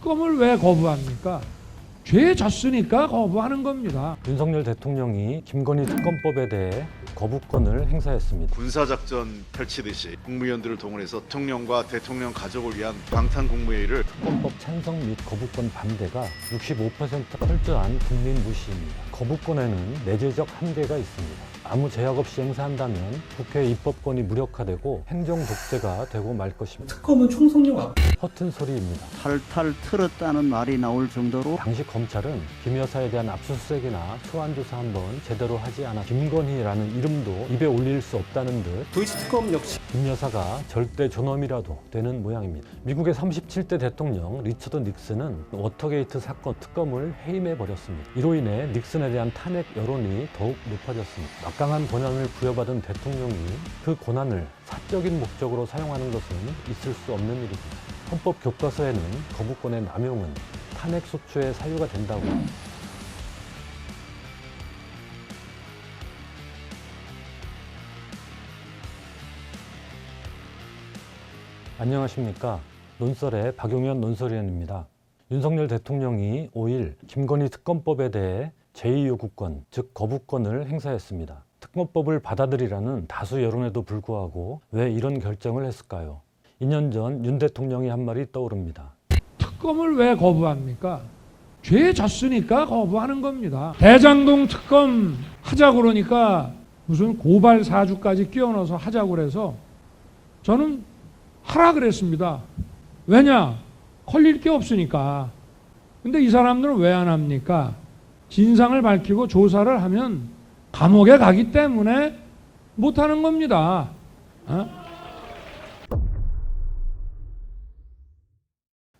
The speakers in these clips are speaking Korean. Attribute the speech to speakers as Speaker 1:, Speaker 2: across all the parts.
Speaker 1: 특검을 왜 거부합니까? 죄 졌으니까 거부하는 겁니다.
Speaker 2: 윤석열 대통령이 김건희 특검법에 대해 거부권을 행사했습니다.
Speaker 3: 군사작전 펼치듯이 국무위원들을 동원해서 대통령과 대통령 가족을 위한 방탄 국무회의를
Speaker 2: 특검법 찬성 및 거부권 반대가 65% 철저한 국민 무시입니다. 거부권에는 내재적 한계가 있습니다. 아무 제약 없이 행사한다면 국회 입법권이 무력화되고 행정 독재가 되고 말 것입니다.
Speaker 4: 특검은 총성령 앞
Speaker 2: 허튼 소리입니다.
Speaker 5: 탈탈 틀었다는 말이 나올 정도로
Speaker 2: 당시 검찰은 김 여사에 대한 압수수색이나 소환조사 한번 제대로 하지 않아 김건희라는 이름도 입에 올릴 수 없다는 듯
Speaker 4: 도이치 특검 역시
Speaker 2: 김 여사가 절대 존엄이라도 되는 모양입니다. 미국의 37대 대통령 리처드 닉슨은 워터게이트 사건 특검을 해임해버렸습니다. 이로 인해 닉슨에 대한 탄핵 여론이 더욱 높아졌습니다. 막강한 권한을 부여받은 대통령이 그 권한을 사적인 목적으로 사용하는 것은 있을 수 없는 일입니다. 헌법 교과서에는 거부권의 남용은 탄핵 소추의 사유가 된다고 안녕하십니까. 논설의 박용현 논설위원입니다. 윤석열 대통령이 5일 김건희 특검법에 대해 제2요구권, 즉 거부권을 행사했습니다. 특검법을 받아들이라는 다수 여론에도 불구하고 왜 이런 결정을 했을까요? 2년 전 윤 대통령이 한 말이 떠오릅니다.
Speaker 1: 특검을 왜 거부합니까? 죄 졌으니까 거부하는 겁니다. 대장동 특검 하자고 그러니까 무슨 고발 사주까지 끼워 넣어서 하자고 그래서 저는 하라 그랬습니다. 왜냐? 걸릴 게 없으니까. 근데 이 사람들은 왜 안 합니까? 진상을 밝히고 조사를 하면 감옥에 가기 때문에 못하는 겁니다.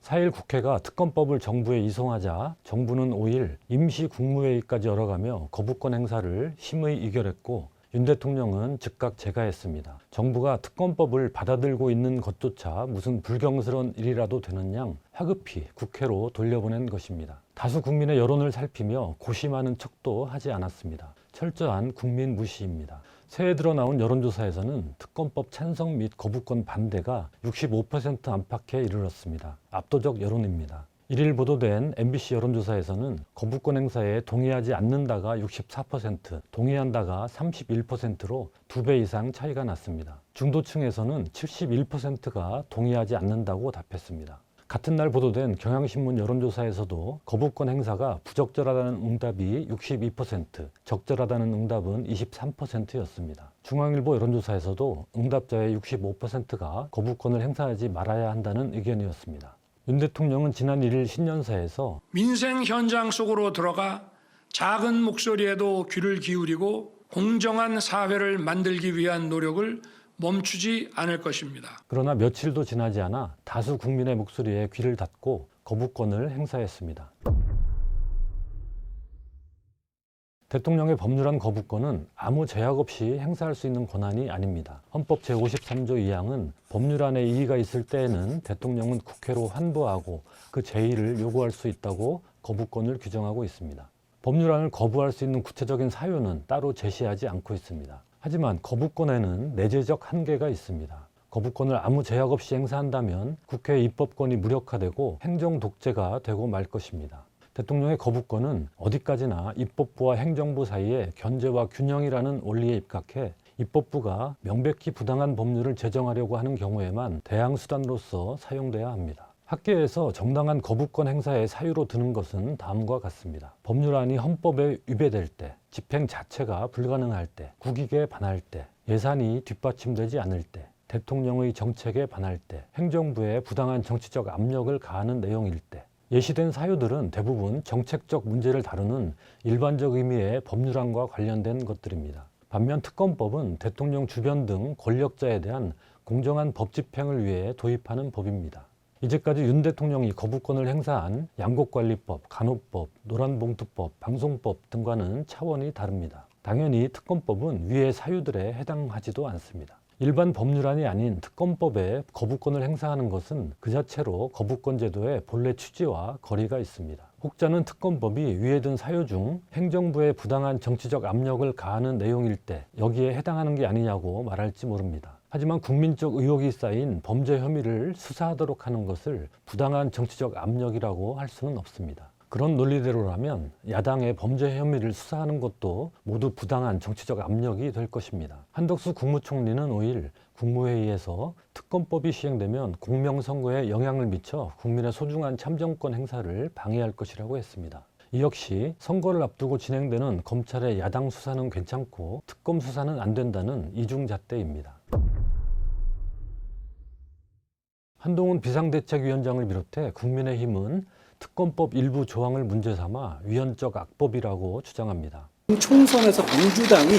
Speaker 2: 4일 국회가 특검법을 정부에 이송하자 정부는 5일 임시국무회의까지 열어가며 거부권 행사를 심의 의결했고 윤 대통령은 즉각 재가했습니다. 정부가 특검법을 받아들고 있는 것조차 무슨 불경스러운 일이라도 되는 양 화급히 국회로 돌려보낸 것입니다. 다수 국민의 여론을 살피며 고심하는 척도 하지 않았습니다. 철저한 국민 무시입니다. 새해 들어 나온 여론조사에서는 특검법 찬성 및 거부권 반대가 65% 안팎에 이르렀습니다. 압도적 여론입니다. 1일 보도된 MBC 여론조사에서는 거부권 행사에 동의하지 않는다가 64%, 동의한다가 31%로 2배 이상 차이가 났습니다. 중도층에서는 71%가 동의하지 않는다고 답했습니다. 같은 날 보도된 경향신문 여론조사에서도 거부권 행사가 부적절하다는 응답이 62%, 적절하다는 응답은 23%였습니다. 중앙일보 여론조사에서도 응답자의 65%가 거부권을 행사하지 말아야 한다는 의견이었습니다. 윤 대통령은 지난 1일 신년사에서
Speaker 6: 민생 현장 속으로 들어가 작은 목소리에도 귀를 기울이고 공정한 사회를 만들기 위한 노력을 멈추지 않을 것입니다.
Speaker 2: 그러나 며칠도 지나지 않아 다수 국민의 목소리에 귀를 닫고 거부권을 행사했습니다. 대통령의 법률안 거부권은 아무 제약 없이 행사할 수 있는 권한이 아닙니다. 헌법 제53조 2항은 법률안에 이의가 있을 때에는 대통령은 국회로 환부하고 그 제의를 요구할 수 있다고 거부권을 규정하고 있습니다. 법률안을 거부할 수 있는 구체적인 사유는 따로 제시하지 않고 있습니다. 하지만 거부권에는 내재적 한계가 있습니다. 거부권을 아무 제약 없이 행사한다면 국회 입법권이 무력화되고 행정 독재가 되고 말 것입니다. 대통령의 거부권은 어디까지나 입법부와 행정부 사이에 견제와 균형이라는 원리에 입각해 입법부가 명백히 부당한 법률을 제정하려고 하는 경우에만 대항 수단으로서 사용돼야 합니다. 학계에서 정당한 거부권 행사의 사유로 드는 것은 다음과 같습니다. 법률안이 헌법에 위배될 때, 집행 자체가 불가능할 때, 국익에 반할 때, 예산이 뒷받침되지 않을 때, 대통령의 정책에 반할 때, 행정부에 부당한 정치적 압력을 가하는 내용일 때, 예시된 사유들은 대부분 정책적 문제를 다루는 일반적 의미의 법률안과 관련된 것들입니다. 반면 특검법은 대통령 주변 등 권력자에 대한 공정한 법 집행을 위해 도입하는 법입니다. 이제까지 윤 대통령이 거부권을 행사한 양곡관리법, 간호법, 노란봉투법, 방송법 등과는 차원이 다릅니다. 당연히 특검법은 위의 사유들에 해당하지도 않습니다. 일반 법률안이 아닌 특검법에 거부권을 행사하는 것은 그 자체로 거부권 제도의 본래 취지와 거리가 있습니다. 혹자는 특검법이 위에 든 사유 중 행정부에 부당한 정치적 압력을 가하는 내용일 때 여기에 해당하는 게 아니냐고 말할지 모릅니다. 하지만 국민적 의혹이 쌓인 범죄 혐의를 수사하도록 하는 것을 부당한 정치적 압력이라고 할 수는 없습니다. 그런 논리대로라면 야당의 범죄 혐의를 수사하는 것도 모두 부당한 정치적 압력이 될 것입니다. 한덕수 국무총리는 5일 국무회의에서 특검법이 시행되면 공명선거에 영향을 미쳐 국민의 소중한 참정권 행사를 방해할 것이라고 했습니다. 이 역시 선거를 앞두고 진행되는 검찰의 야당 수사는 괜찮고 특검 수사는 안 된다는 이중잣대입니다. 한동훈 비상대책위원장을 비롯해 국민의힘은 특검법 일부 조항을 문제 삼아 위헌적 악법이라고 주장합니다.
Speaker 4: 총선에서 민주당이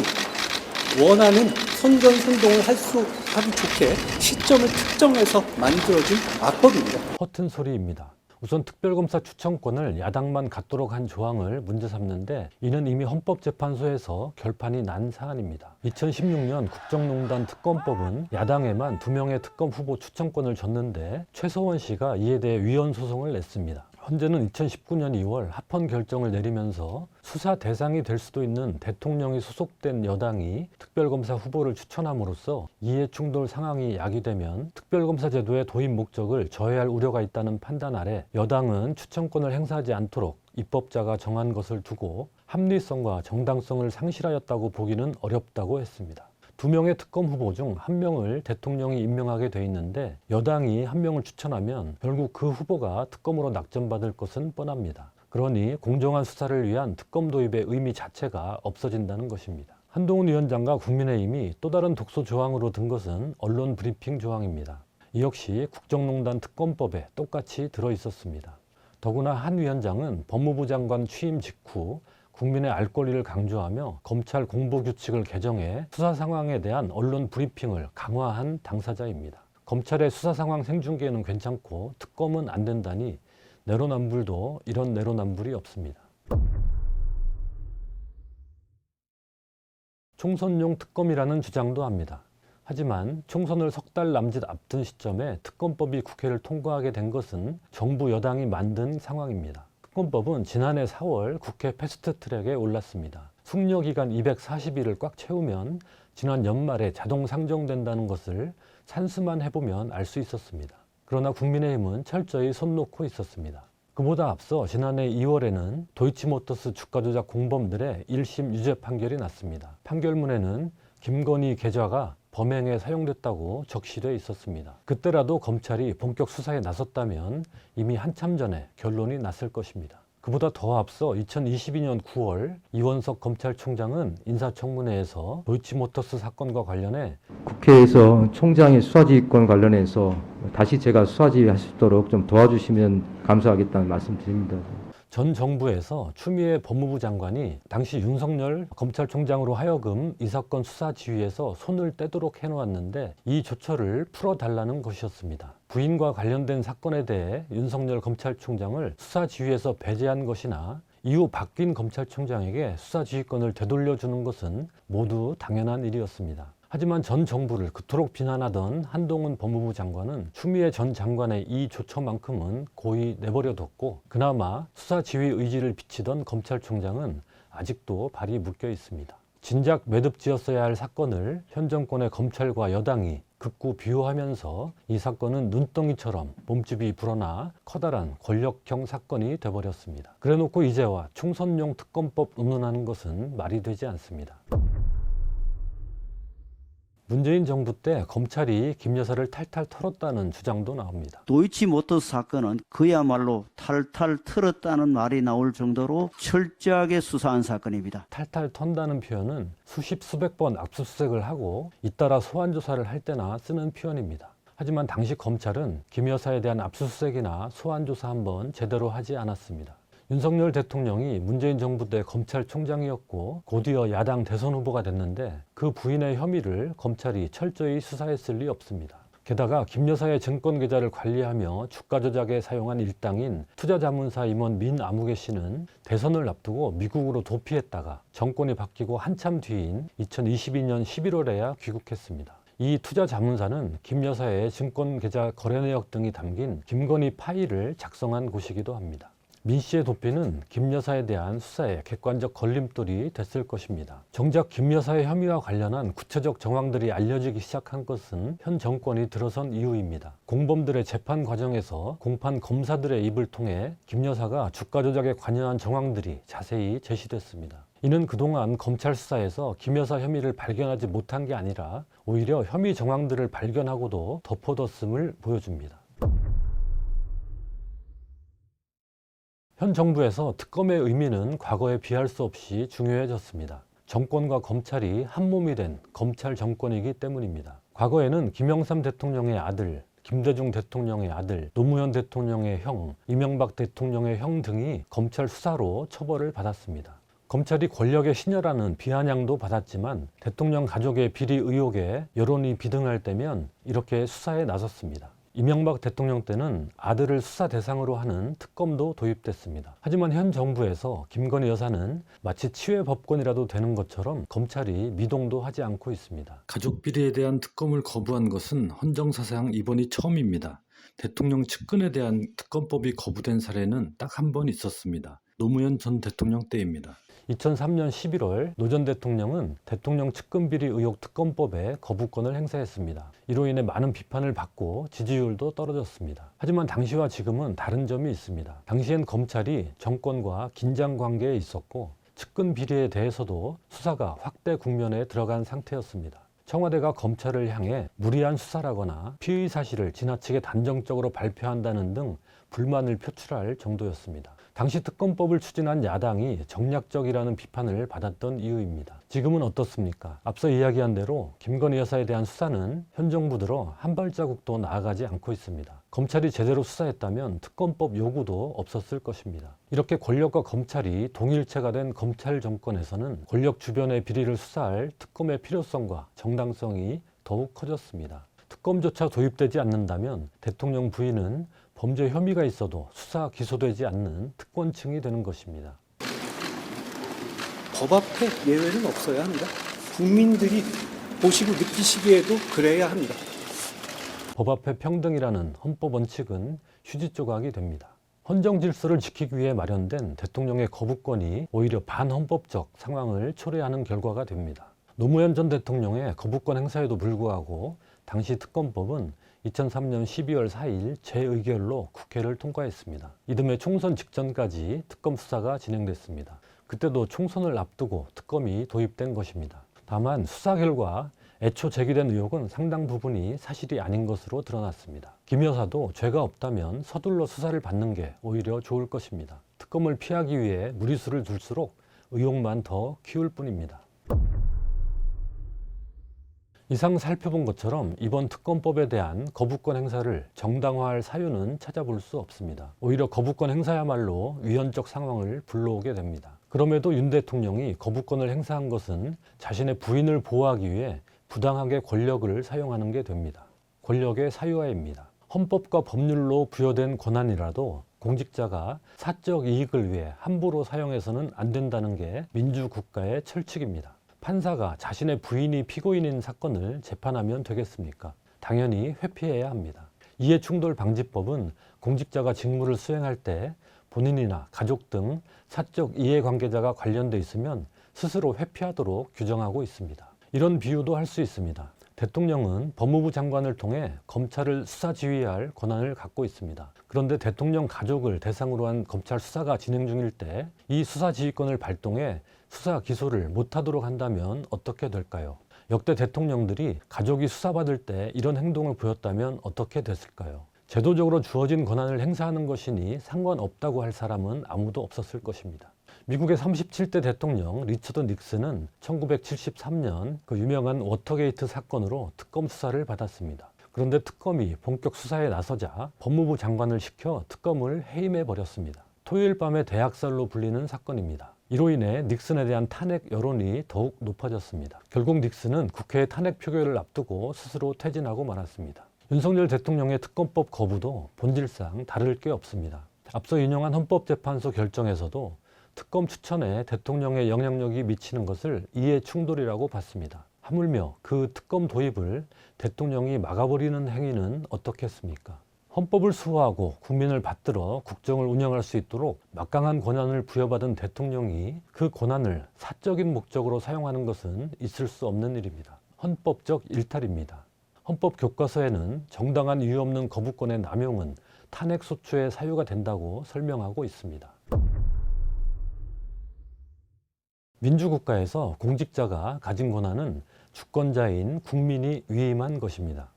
Speaker 4: 원하는 선전선동을 하기 좋게 시점을 특정해서 만들어진 악법입니다.
Speaker 2: 허튼 소리입니다. 우선 특별검사 추천권을 야당만 갖도록 한 조항을 문제 삼는데 이는 이미 헌법재판소에서 결판이 난 사안입니다. 2016년 국정농단 특검법은 야당에만 2명의 특검 후보 추천권을 줬는데 최서원 씨가 이에 대해 위헌 소송을 냈습니다. 헌재는 2019년 2월 합헌 결정을 내리면서 수사 대상이 될 수도 있는 대통령이 소속된 여당이 특별검사 후보를 추천함으로써 이해충돌 상황이 야기되면 특별검사 제도의 도입 목적을 저해할 우려가 있다는 판단 아래 여당은 추천권을 행사하지 않도록 입법자가 정한 것을 두고 합리성과 정당성을 상실하였다고 보기는 어렵다고 했습니다. 2명의 특검 후보 중 1명을 대통령이 임명하게 돼 있는데 여당이 1명을 추천하면 결국 그 후보가 특검으로 낙점받을 것은 뻔합니다. 그러니 공정한 수사를 위한 특검 도입의 의미 자체가 없어진다는 것입니다. 한동훈 위원장과 국민의힘이 또 다른 독소 조항으로 든 것은 언론 브리핑 조항입니다. 이 역시 국정농단 특검법에 똑같이 들어있었습니다. 더구나 한 위원장은 법무부 장관 취임 직후 국민의 알 권리를 강조하며 검찰 공보규칙을 개정해 수사 상황에 대한 언론 브리핑을 강화한 당사자입니다. 검찰의 수사 상황 생중계는 괜찮고 특검은 안 된다니 내로남불도 이런 내로남불이 없습니다. 총선용 특검이라는 주장도 합니다. 하지만 총선을 석 달 남짓 앞둔 시점에 특검법이 국회를 통과하게 된 것은 정부 여당이 만든 상황입니다. 특검법은 지난해 4월 국회 패스트트랙에 올랐습니다. 숙려기간 240일을 꽉 채우면 지난 연말에 자동 상정된다는 것을 산수만 해보면 알 수 있었습니다. 그러나 국민의힘은 철저히 손 놓고 있었습니다. 그보다 앞서 지난해 2월에는 도이치모터스 주가 조작 공범들의 1심 유죄 판결이 났습니다. 판결문에는 김건희 계좌가 범행에 사용됐다고 적시돼 있었습니다. 그때라도 검찰이 본격 수사에 나섰다면 이미 한참 전에 결론이 났을 것입니다. 그보다 더 앞서 2022년 9월 이원석 검찰총장은 인사청문회에서 도이치모터스 사건과 관련해
Speaker 7: 국회에서 총장의 수사지휘권 관련해서 다시 제가 수사지휘할 수 있도록 좀 도와주시면 감사하겠다는 말씀 드립니다.
Speaker 2: 전 정부에서 추미애 법무부 장관이 당시 윤석열 검찰총장으로 하여금 이 사건 수사 지휘에서 손을 떼도록 해놓았는데 이 조처를 풀어달라는 것이었습니다. 부인과 관련된 사건에 대해 윤석열 검찰총장을 수사 지휘에서 배제한 것이나 이후 바뀐 검찰총장에게 수사 지휘권을 되돌려주는 것은 모두 당연한 일이었습니다. 하지만 전 정부를 그토록 비난하던 한동훈 법무부 장관은 추미애 전 장관의 이 조처만큼은 고이 내버려뒀고 그나마 수사 지휘 의지를 비치던 검찰총장은 아직도 발이 묶여 있습니다. 진작 매듭지었어야 할 사건을 현 정권의 검찰과 여당이 극구 비호하면서 이 사건은 눈덩이처럼 몸집이 불어나 커다란 권력형 사건이 돼버렸습니다. 그래놓고 이제와 총선용 특검법 의논하는 것은 말이 되지 않습니다. 문재인 정부 때 검찰이 김 여사를 탈탈 털었다는 주장도 나옵니다.
Speaker 5: 도이치모터스 사건은 그야말로 탈탈 털었다는 말이 나올 정도로 철저하게 수사한 사건입니다.
Speaker 2: 탈탈 턴다는 표현은 수십 수백 번 압수수색을 하고 잇따라 소환 조사를 할 때나 쓰는 표현입니다. 하지만 당시 검찰은 김 여사에 대한 압수수색이나 소환 조사 한번 제대로 하지 않았습니다. 윤석열 대통령이 문재인 정부 때 검찰총장이었고 곧이어 야당 대선 후보가 됐는데 그 부인의 혐의를 검찰이 철저히 수사했을 리 없습니다. 게다가 김 여사의 증권 계좌를 관리하며 주가 조작에 사용한 일당인 투자자문사 임원 민아무개 씨는 대선을 앞두고 미국으로 도피했다가 정권이 바뀌고 한참 뒤인 2022년 11월에야 귀국했습니다. 이 투자자문사는 김 여사의 증권 계좌 거래 내역 등이 담긴 김건희 파일을 작성한 곳이기도 합니다. 민 씨의 도피는 김 여사에 대한 수사의 객관적 걸림돌이 됐을 것입니다. 정작 김 여사의 혐의와 관련한 구체적 정황들이 알려지기 시작한 것은 현 정권이 들어선 이후입니다. 공범들의 재판 과정에서 공판 검사들의 입을 통해 김 여사가 주가 조작에 관여한 정황들이 자세히 제시됐습니다. 이는 그동안 검찰 수사에서 김 여사 혐의를 발견하지 못한 게 아니라 오히려 혐의 정황들을 발견하고도 덮어뒀음을 보여줍니다. 현 정부에서 특검의 의미는 과거에 비할 수 없이 중요해졌습니다. 정권과 검찰이 한몸이 된 검찰 정권이기 때문입니다. 과거에는 김영삼 대통령의 아들, 김대중 대통령의 아들, 노무현 대통령의 형, 이명박 대통령의 형 등이 검찰 수사로 처벌을 받았습니다. 검찰이 권력의 신여라는 비아냥도 받았지만 대통령 가족의 비리 의혹에 여론이 비등할 때면 이렇게 수사에 나섰습니다. 이명박 대통령 때는 아들을 수사 대상으로 하는 특검도 도입됐습니다. 하지만 현 정부에서 김건희 여사는 마치 치외 법권이라도 되는 것처럼 검찰이 미동도 하지 않고 있습니다.
Speaker 8: 가족 비리에 대한 특검을 거부한 것은 헌정사상 이번이 처음입니다. 대통령 측근에 대한 특검법이 거부된 사례는 딱 한 번 있었습니다. 노무현 전 대통령 때입니다.
Speaker 2: 2003년 11월 노 전 대통령은 대통령 측근 비리 의혹 특검법에 거부권을 행사했습니다. 이로 인해 많은 비판을 받고 지지율도 떨어졌습니다. 하지만 당시와 지금은 다른 점이 있습니다. 당시엔 검찰이 정권과 긴장 관계에 있었고 측근 비리에 대해서도 수사가 확대 국면에 들어간 상태였습니다. 청와대가 검찰을 향해 무리한 수사라거나 피의 사실을 지나치게 단정적으로 발표한다는 등 불만을 표출할 정도였습니다. 당시 특검법을 추진한 야당이 정략적이라는 비판을 받았던 이유입니다. 지금은 어떻습니까? 앞서 이야기한 대로 김건희 여사에 대한 수사는 현 정부 들어 한 발자국도 나아가지 않고 있습니다. 검찰이 제대로 수사했다면 특검법 요구도 없었을 것입니다. 이렇게 권력과 검찰이 동일체가 된 검찰 정권에서는 권력 주변의 비리를 수사할 특검의 필요성과 정당성이 더욱 커졌습니다. 특검조차 도입되지 않는다면 대통령 부인은 범죄 혐의가 있어도 수사 기소되지 않는 특권층이 되는 것입니다.
Speaker 4: 법 앞에 예외는 없어야 합니다. 국민들이 보시고 느끼시기에도 그래야 합니다.
Speaker 2: 법 앞에 평등이라는 헌법 원칙은 휴지 조각이 됩니다. 헌정 질서를 지키기 위해 마련된 대통령의 거부권이 오히려 반헌법적 상황을 초래하는 결과가 됩니다. 노무현 전 대통령의 거부권 행사에도 불구하고 당시 특검법은 2003년 12월 4일 재의결로 국회를 통과했습니다. 이듬해 총선 직전까지 특검 수사가 진행됐습니다. 그때도 총선을 앞두고 특검이 도입된 것입니다. 다만 수사 결과 애초 제기된 의혹은 상당 부분이 사실이 아닌 것으로 드러났습니다. 김 여사도 죄가 없다면 서둘러 수사를 받는 게 오히려 좋을 것입니다. 특검을 피하기 위해 무리수를 둘수록 의혹만 더 키울 뿐입니다. 이상 살펴본 것처럼 이번 특검법에 대한 거부권 행사를 정당화할 사유는 찾아볼 수 없습니다. 오히려 거부권 행사야말로 위헌적 상황을 불러오게 됩니다. 그럼에도 윤 대통령이 거부권을 행사한 것은 자신의 부인을 보호하기 위해 부당하게 권력을 사용하는 게 됩니다. 권력의 사유화입니다. 헌법과 법률로 부여된 권한이라도 공직자가 사적 이익을 위해 함부로 사용해서는 안 된다는 게 민주국가의 철칙입니다. 판사가 자신의 부인이 피고인인 사건을 재판하면 되겠습니까? 당연히 회피해야 합니다. 이해충돌방지법은 공직자가 직무를 수행할 때 본인이나 가족 등 사적 이해관계자가 관련돼 있으면 스스로 회피하도록 규정하고 있습니다. 이런 비유도 할 수 있습니다. 대통령은 법무부 장관을 통해 검찰을 수사 지휘할 권한을 갖고 있습니다. 그런데 대통령 가족을 대상으로 한 검찰 수사가 진행 중일 때 이 수사 지휘권을 발동해 수사 기소를 못하도록 한다면 어떻게 될까요? 역대 대통령들이 가족이 수사받을 때 이런 행동을 보였다면 어떻게 됐을까요? 제도적으로 주어진 권한을 행사하는 것이니 상관없다고 할 사람은 아무도 없었을 것입니다. 미국의 37대 대통령 리처드 닉슨은 1973년 그 유명한 워터게이트 사건으로 특검 수사를 받았습니다. 그런데 특검이 본격 수사에 나서자 법무부 장관을 시켜 특검을 해임해 버렸습니다. 토요일 밤의 대학살로 불리는 사건입니다. 이로 인해 닉슨에 대한 탄핵 여론이 더욱 높아졌습니다. 결국 닉슨은 국회의 탄핵 표결을 앞두고 스스로 퇴진하고 말았습니다. 윤석열 대통령의 특검법 거부도 본질상 다를 게 없습니다. 앞서 인용한 헌법재판소 결정에서도 특검 추천에 대통령의 영향력이 미치는 것을 이해 충돌이라고 봤습니다. 하물며 그 특검 도입을 대통령이 막아버리는 행위는 어떻겠습니까? 헌법을 수호하고 국민을 받들어 국정을 운영할 수 있도록 막강한 권한을 부여받은 대통령이 그 권한을 사적인 목적으로 사용하는 것은 있을 수 없는 일입니다. 헌법적 일탈입니다. 헌법 교과서에는 정당한 이유 없는 거부권의 남용은 탄핵 소추의 사유가 된다고 설명하고 있습니다. 민주국가에서 공직자가 가진 권한은 주권자인 국민이 위임한 것입니다.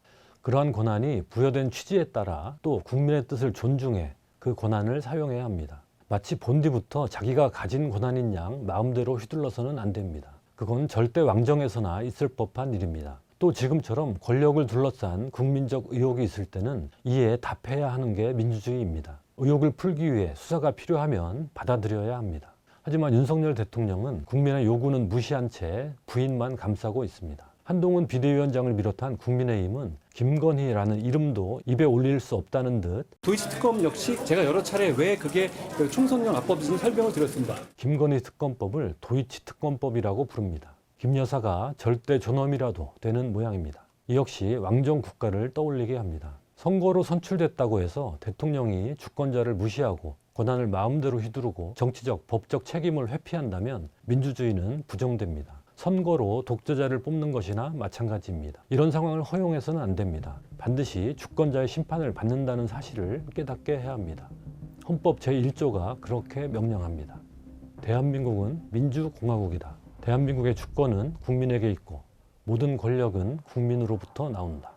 Speaker 2: 그러한 권한이 부여된 취지에 따라 또 국민의 뜻을 존중해 그 권한을 사용해야 합니다. 마치 본디부터 자기가 가진 권한인 양 마음대로 휘둘러서는 안 됩니다. 그건 절대 왕정에서나 있을 법한 일입니다. 또 지금처럼 권력을 둘러싼 국민적 의혹이 있을 때는 이에 답해야 하는 게 민주주의입니다. 의혹을 풀기 위해 수사가 필요하면 받아들여야 합니다. 하지만 윤석열 대통령은 국민의 요구는 무시한 채 부인만 감싸고 있습니다. 한동훈 비대위원장을 비롯한 국민의힘은 김건희라는 이름도 입에 올릴 수 없다는 듯
Speaker 4: 도이치 특검 역시 제가 여러 차례 왜 그게 총선용 합법인지 설명을 드렸습니다.
Speaker 2: 김건희 특검법을 도이치 특검법이라고 부릅니다. 김 여사가 절대 존엄이라도 되는 모양입니다. 이 역시 왕정 국가를 떠올리게 합니다. 선거로 선출됐다고 해서 대통령이 주권자를 무시하고 권한을 마음대로 휘두르고 정치적, 법적 책임을 회피한다면 민주주의는 부정됩니다. 선거로 독재자를 뽑는 것이나 마찬가지입니다. 이런 상황을 허용해서는 안 됩니다. 반드시 주권자의 심판을 받는다는 사실을 깨닫게 해야 합니다. 헌법 제1조가 그렇게 명령합니다. 대한민국은 민주공화국이다. 대한민국의 주권은 국민에게 있고 모든 권력은 국민으로부터 나온다.